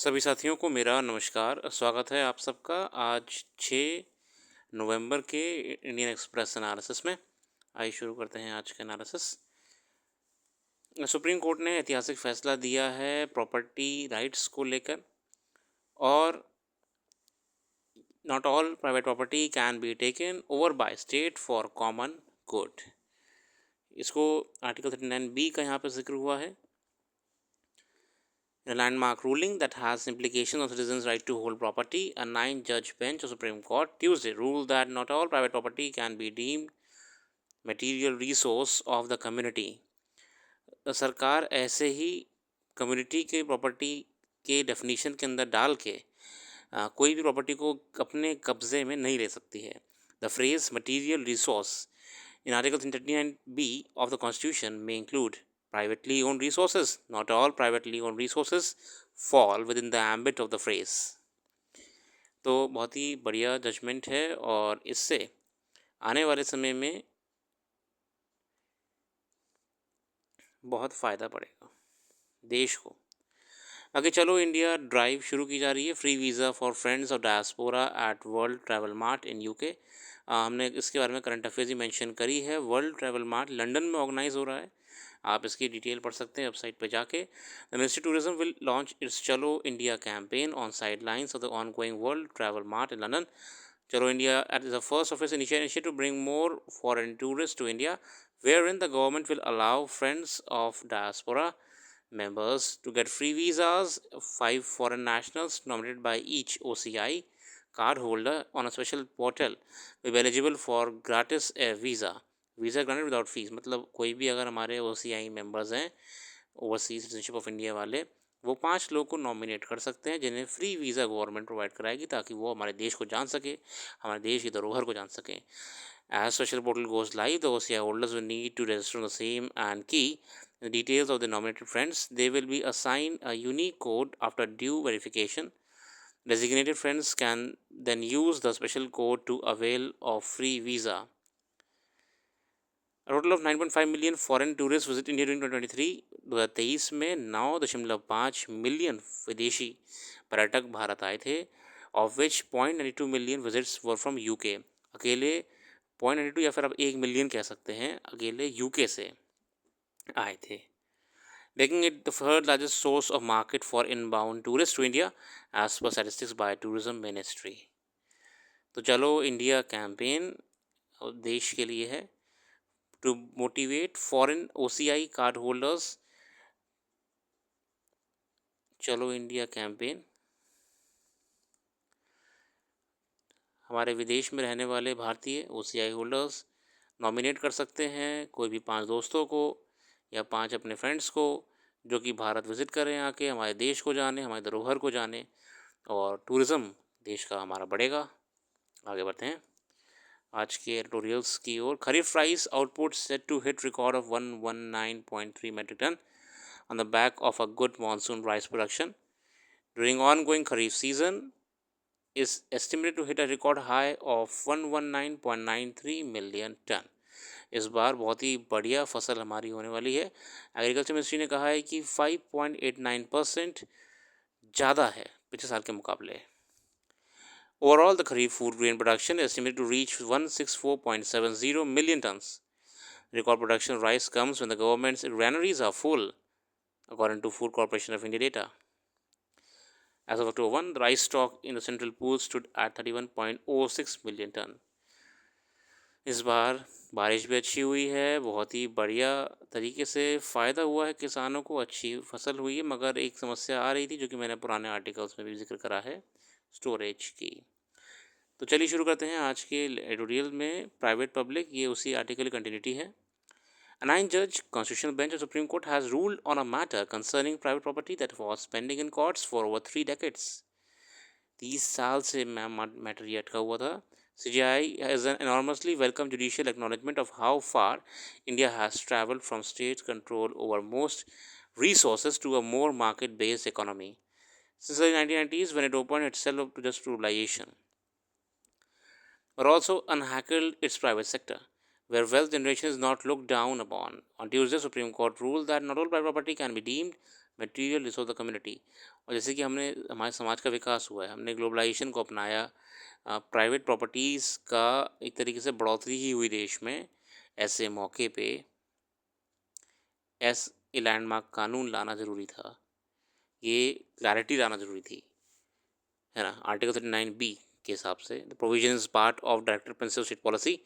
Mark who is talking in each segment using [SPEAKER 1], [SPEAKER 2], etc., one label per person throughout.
[SPEAKER 1] सभी साथियों को मेरा नमस्कार। स्वागत है आप सबका आज 6 नवंबर के इंडियन एक्सप्रेस एनालिसिस में। आइए शुरू करते हैं आज का एनालिसिस। सुप्रीम कोर्ट ने ऐतिहासिक फैसला दिया है प्रॉपर्टी राइट्स को लेकर, और not all private property can be taken over by state for common good. इसको आर्टिकल 39B का यहाँ पे जिक्र हुआ है। In a landmark ruling that has implications on citizens' right to hold property, a 9-judge bench of Supreme Court Tuesday ruled that not all private property can be deemed material resource of the community. सरकार ऐसे ही community के property के definition के अंदर डाल के कोई भी प्रॉपर्टी को अपने कब्जे में नहीं ले सकती है। The phrase material resource in Article 39B of the Constitution may include privately owned resources. Not all privately owned resources fall within the ambit of the phrase. तो बहुत ही बढ़िया जजमेंट है और इससे आने वाले समय में बहुत फ़ायदा पड़ेगा देश को। आगे चलो इंडिया ड्राइव शुरू की जा रही है। Free visa for friends of diaspora at world travel mart in UK. हमने इसके बारे में करंट अफेयर्स ही मेंशन करी है। वर्ल्ड ट्रैवल मार्ट लंदन में ऑर्गेनाइज हो रहा है। आप इसकी डिटेल पढ़ सकते हैं वेबसाइट पे जाके। The ministry tourism will launch its Chalo India campaign on side lines of the ongoing world travel mart in London. Chalo India at the first of its initiative to bring more foreign tourist to India, wherein the government will allow friends of diaspora members to get free visas. 5 foreign nationals nominated by each OCI card holder on a special portal will be eligible for gratis visa granted without fees। मतलब कोई भी अगर हमारे OCI members हैं, overseas citizenship of India वाले, वो 5 लोग को नॉमिनेट कर सकते हैं जिन्हें फ्री वीज़ा गवर्नमेंट प्रोवाइड कराएगी, ताकि वो हमारे देश को जान सके, हमारे देश की धरोहर को जान सकें। As special portal goes live, the OCI holders will need to register on the same and key the details of the nominated friends. They will be assigned a unique code after due verification. Designated friends can then use the special code to avail of free visa. A total of 9.5 million foreign tourists visit India during 2023। 2023 में 9.5 million विदेशी पर्यटक भारत आए थे, of which 0.92 million visits were from UK. अकेले 0.92 या फिर आप 1 million कह सकते हैं, अकेले यूके से आए थे, making it the third largest source of market for inbound tourists to India as per statistics by tourism ministry। तो चलो इंडिया कैंपेन देश के लिए है to motivate foreign OCI card holders। चलो इंडिया कैंपेन हमारे विदेश में रहने वाले भारतीय OCI होल्डर्स नॉमिनेट कर सकते हैं कोई भी 5 दोस्तों को या 5 अपने फ्रेंड्स को, जो कि भारत विज़िट करें, आके हमारे देश को जाने, हमारे धरोहर को जाने, और टूरिज़्म देश का हमारा बढ़ेगा। आगे बढ़ते हैं आज के एडिटोरियल्स की ओर। Kharif rice output set to hit record of 119.3 metric ton on the back of a good monsoon rice production during ongoing Kharif season is estimated to hit a record high of 119.93 million ton। इस बार बहुत ही बढ़िया फसल हमारी होने वाली है। Agriculture ministry ने कहा है कि 5.89% ज़्यादा है पिछले साल के मुकाबले। Overall, the Kharif food grain production is estimated to reach 164.70 million tons. Record production of rice comes when the government's granaries are full, according to Food Corporation of India data. As of October 1, the rice stock in the central pool stood at 31.06 million ton। इस बार बारिश भी अच्छी हुई है, बहुत ही बढ़िया तरीके से फ़ायदा हुआ है किसानों को, अच्छी फसल हुई है, मगर एक समस्या आ रही थी जो कि मैंने पुराने आर्टिकल्स में भी जिक्र करा है, स्टोरेज की। तो चलिए शुरू करते हैं आज के एडिटोरियल में। प्राइवेट पब्लिक, ये उसी आर्टिकल की कंटिन्यूटी है। A 9-judge constitutional bench of Supreme Court has ruled on a matter concerning private property that was pending in courts for over 3 decades। 30 साल से मैटर ये अटका हुआ था। CJI has an enormously welcome judicial acknowledgement of how far India has travelled from state control over most resources to a more market-based economy since the 1990s, when it opened itself up to just ruralization, but also unhackled its private sector, where wealth generation is not looked down upon. On Tuesday, Supreme Court ruled that not all private property can be deemed material resource the community. और जैसे कि हमने हमारे समाज का विकास हुआ है, हमने ग्लोबलाइजेशन को अपनाया, प्राइवेट प्रॉपर्टीज़ का एक तरीके से बढ़ोतरी ही हुई देश में, ऐसे मौके पे ए लैंडमार्क कानून लाना ज़रूरी था, ये क्लैरिटी लाना ज़रूरी थी, है ना। आर्टिकल 39B के हिसाब से the provision is part of director principle state policy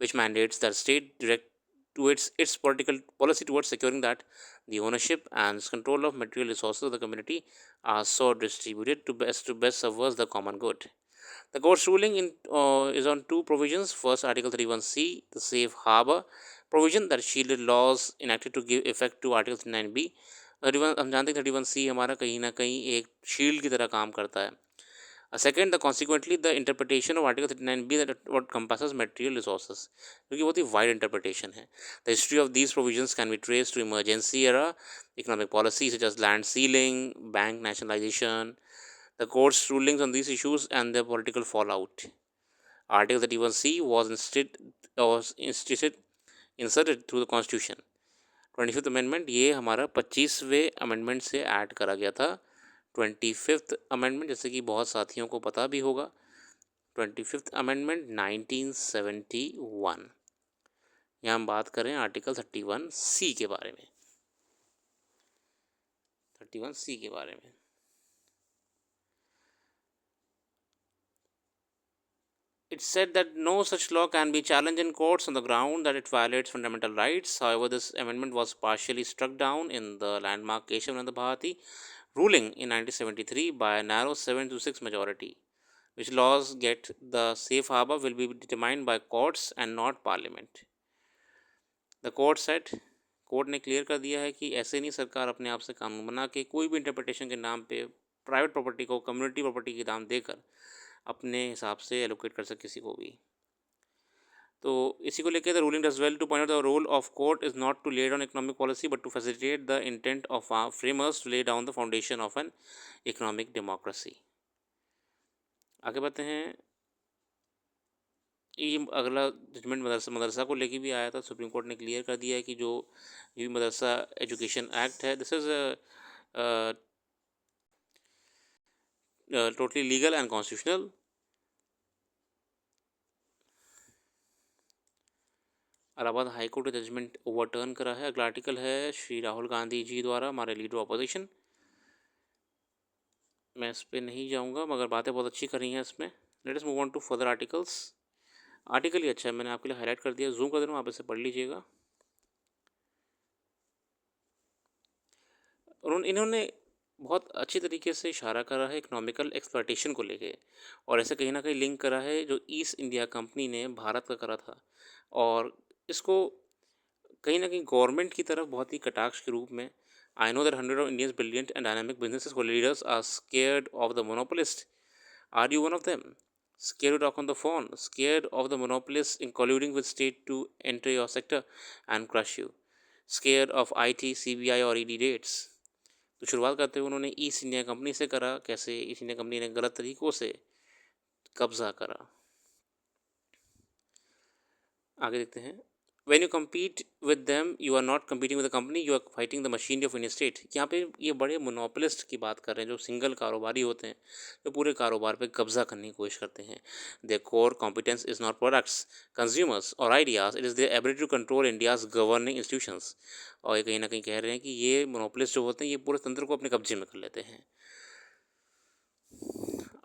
[SPEAKER 1] which mandates that state direct to its political policy towards securing that the ownership and control of material resources of the community are so distributed to best serve the common good. The court's ruling is on two provisions. First, Article 31C, the safe harbor provision that shielded laws enacted to give effect to Article 39B. 31 हम जानते हैं 31C हमारा कहीं ना कहीं एक shield की तरह काम करता है. Second, consequently, the interpretation of Article 39B that what encompasses material resources, क्योंकि बहुत ही wide interpretation है. The history of these provisions can be traced to emergency era economic policies such as land sealing, bank nationalization, the court's rulings on these issues, and their political fallout. Article 31C was inserted through the Constitution. 25th Amendment ये हमारा 25वें amendment से add करा गया था. 25th amendment जैसे कि बहुत साथियों को पता भी होगा, 25th अमेंडमेंट 1971. यहाँ हम बात करें आर्टिकल 31C के बारे में. 31C के बारे में It said that no such law can be challenged in courts on the ground that it violates fundamental rights. However, this amendment was partially struck down in the landmark Keshavananda Bharati ruling in 1973 by a narrow 7-6 majority. Which laws get the safe harbor will be determined by courts and not parliament. The court said, court ने clear कर दिया है कि ऐसे नहीं सरकार अपने आप से कानून बना के कोई भी इंटरप्रिटेशन के नाम पे प्राइवेट प्रॉपर्टी को कम्युनिटी प्रॉपर्टी के नाम देकर अपने हिसाब से एलोकेट कर सके किसी को भी. तो इसी को लेकर the ruling does well to point out the role of court is not to lay down economic policy but to facilitate the intent of our framers to lay down the foundation of an economic democracy. आगे बढ़ते हैं. ये अगला judgement मदरसा को लेके भी आया था. सुप्रीम कोर्ट ने क्लियर कर दिया है कि जो ये मदरसा एजुकेशन एक्ट है, this is totally legal and constitutional. Allahabad high court का जजमेंट ओवरटर्न करा है. अगला आर्टिकल है श्री राहुल गांधी जी द्वारा, हमारे लीडर ऑपोजिशन. मैं इस पर नहीं जाऊंगा मगर बातें बहुत अच्छी कर रही हैं इसमें. Let us move on to further articles. Article ही अच्छा है, मैंने आपके लिए हाईलाइट कर दिया, जूम कर दे रहा हूँ, आप इसे पढ़ लीजिएगा. इन्होंने बहुत अच्छी तरीके से इशारा करा है इकोनॉमिकल एक्सप्लॉयटेशन को लेके, और ऐसे कहीं ना कहीं लिंक करा है जो ईस्ट इंडिया कंपनी ने भारत का करा था, और इसको कहीं ना कहीं गवर्नमेंट की तरफ बहुत ही कटाक्ष के रूप में. I know that 100 of India's brilliant and dynamic businesses who leaders are scared of the monopolist. Are you one of them? Scared to talk on the phone? Scared of the monopolist in colluding with state to enter your sector and crush you? Scared of IT, CBI और ED raids? तो शुरुआत करते हुए उन्होंने east India company से करा, कैसे east India company ने गलत तरीक़ों से कब्ज़ा करा. आगे देखते हैं. When you compete with them, you are not competing with the company, you are fighting the machinery of Indian state. यहाँ पे ये बड़े मोनोपोलिस्ट की बात कर रहे हैं जो सिंगल कारोबारी होते हैं, जो पूरे कारोबार पे कब्जा करने की कोशिश करते हैं. Their core competence is not products, consumers or ideas, it is their ability to control India's governing institutions. और ये कहीं ना कहीं कह रहे हैं कि ये मोनोपोलिस्ट जो होते हैं ये पूरे तंत्र को अपने कब्जे में कर लेते हैं.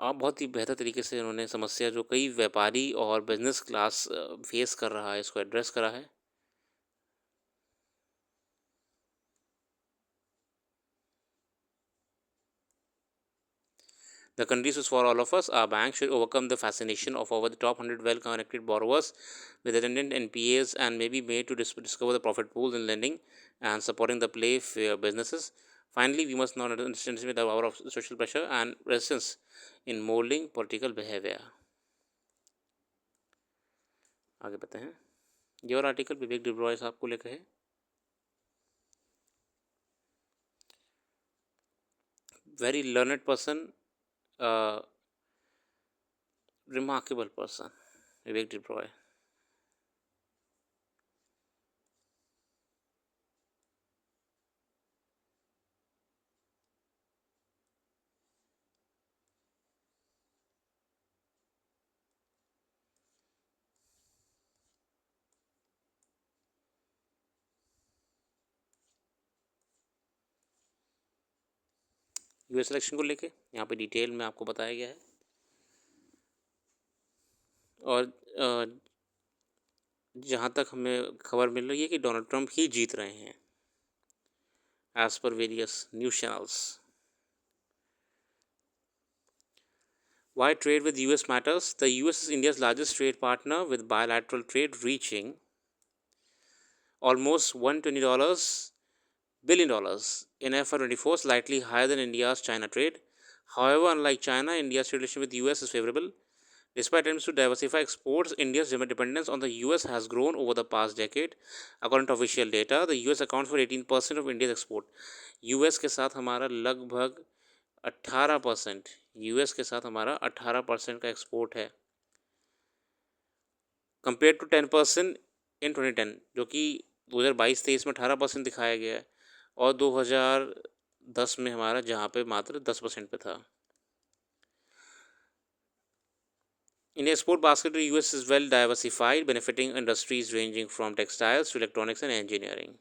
[SPEAKER 1] आप बहुत ही बेहतर तरीके से उन्होंने समस्या जो कई व्यापारी और बिजनेस क्लास फेस कर रहा है इसको एड्रेस करा है. The countries is for all of us. Our banks should overcome the fascination of over the top 100 well-connected borrowers with attendant NPAs and may be made to discover the profit pools in lending and supporting the play fair businesses. Finally, we must not underestimate the power of social pressure and resistance in molding political behavior. आगे बढ़ते हैं. ये और article विवेक डिब्रॉय साहब को लेकर है. Very learned person, remarkable person, Vivek Debroi. US election को लेके यहाँ पे डिटेल में आपको बताया गया है। और जहाँ तक हमें खबर मिल रही है कि डोनाल्ड ट्रंप ही जीत रहे हैं as per various news channels. Why trade with US matters? The US is India's largest trade partner with bilateral trade reaching almost $120 billion in FY24, slightly higher than India's China trade. However, unlike China, India's trade relationship with the US is favorable. Despite attempts to diversify exports, India's dependence on the US has grown over the past decade. According to official data, the US accounts for 18% of India's export. US के साथ हमारा लगभग 18%, US के साथ हमारा 18% का export है, compare to 10% इन 2010, जो कि 2022-23 में 18% दिखाया गया है, और 2010 में हमारा जहाँ पे मात्र 10% पे था। In export basket to US is well diversified, benefiting industries ranging from textiles to electronics and engineering.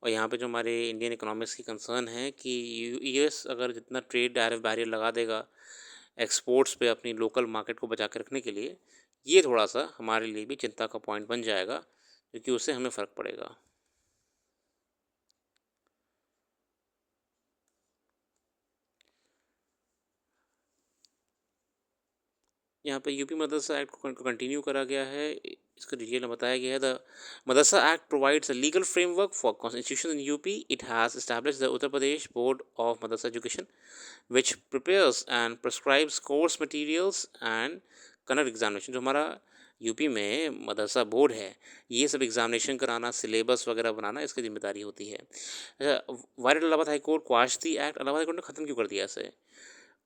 [SPEAKER 1] और यहाँ पे जो हमारे इंडियन इकोनॉमिक्स की कंसर्न है कि यूएस अगर जितना ट्रेड टैरिफ बैरियर लगा देगा एक्सपोर्ट्स पे अपनी लोकल मार्केट को बचा के रखने के लिए, ये थोड़ा सा हमारे लिए भी चिंता का पॉइंट बन जाएगा, क्योंकि उससे हमें फ़र्क पड़ेगा। यहाँ पे यूपी मदरसा एक्ट को कंटिन्यू करा गया है, इसका डिटेल में बताया गया है। The madrasa act provides a legal framework for institution in UP. It has establish the Uttar Pradesh board of madrasa education which prepares and prescribes course materials and कनर एग्जामिनेशन। जो हमारा यूपी में मदरसा बोर्ड है, ये सब एग्जामिनेशन कराना, सिलेबस वगैरह बनाना, इसकी जिम्मेदारी होती है। Why did Allahabad high court quash the act? Allahabad high court ने ख़त्म क्यों कर दिया इसे?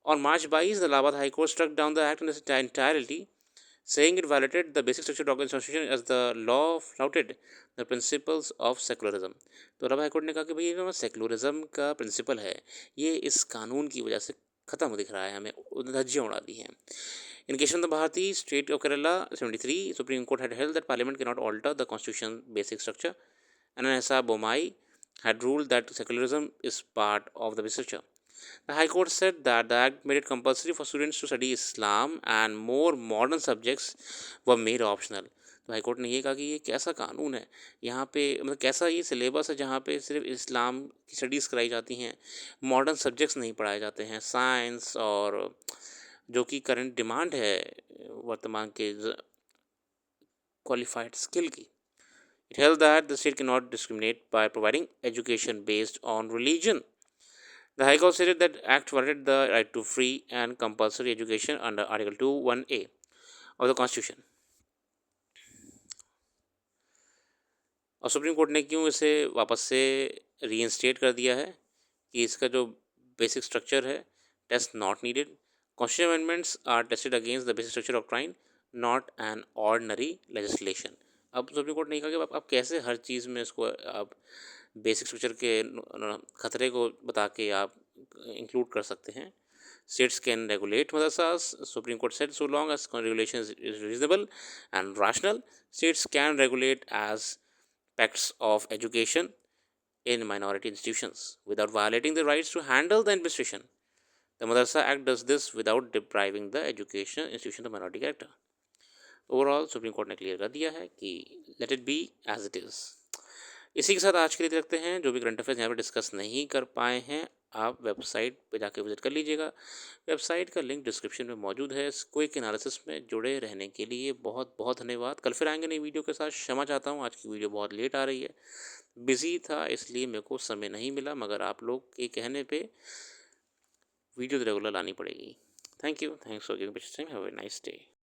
[SPEAKER 1] On March 22, the Allahabad High Court struck down the act in its entirety, saying it violated the basic structure of the Constitution as the law flouted the principles of secularism. तो Allahabad high court ने कहा कि भाई ये secularism का principal है, ये इस कानून की वजह से ख़त्म दिख रहा है, हमें धज्जियाँ उड़ा दी हैं। In case of the Bharati State of Kerala 73, Supreme Court had held that Parliament cannot alter the Constitution's basic structure, and Anasa Bomai had ruled that secularism is part of the basic structure. The High Court said that the act made it compulsory for students to study Islam and more modern subjects were made optional. तो high court ने ये कहा कि ये कैसा कानून है, यहाँ पे मतलब कैसा ये सिलेबस है जहाँ पे सिर्फ इस्लाम की स्टडीज़ कराई जाती हैं, मॉडर्न सब्जेक्ट्स नहीं पढ़ाए जाते हैं, साइंस और जो कि करंट डिमांड है वर्तमान के क्वालिफाइड स्किल की। It held that the state cannot discriminate by providing education based on religion. The High Court stated that Act violated the right to free and compulsory education under Article 2(1)(a) of the Constitution. और supreme court ने क्यों इसे वापस से reinstate कर दिया है कि इसका जो बेसिक स्ट्रक्चर है, test not needed. Constitution amendments are tested against the basic structure of doctrine, not an ordinary legislation. अब सुप्रीम कोर्ट ने कहा कि आप कैसे हर चीज़ में इसको आप बेसिक स्ट्रक्चर के खतरे को बता के आप इंक्लूड कर सकते हैं. States can regulate madrasas. Supreme Court said so long as regulation is reasonable and rational, states can regulate as pacts of education in minority institutions without violating the rights to handle the administration. The Madrasa Act does this without depriving the education institution of minority character. Overall supreme court ने clear कर दिया है कि let it be as it is. इसी के साथ आज के लिए रखते हैं. जो भी करंट अफेयर्स यहाँ पर डिस्कस नहीं कर पाए हैं, आप वेबसाइट पे जाके विजिट कर लीजिएगा. वेबसाइट का लिंक डिस्क्रिप्शन में मौजूद है. क्विक एनालिसिस में जुड़े रहने के लिए बहुत बहुत धन्यवाद. कल फिर आएंगे नई वीडियो के साथ. क्षमा चाहता हूँ, आज की वीडियो बहुत लेट आ रही है, बिज़ी था इसलिए मेरे को समय नहीं मिला, मगर आप लोग के कहने पे वीडियो रेगुलर लानी पड़ेगी. Thank you. Thanks for giving time. Have a nice day.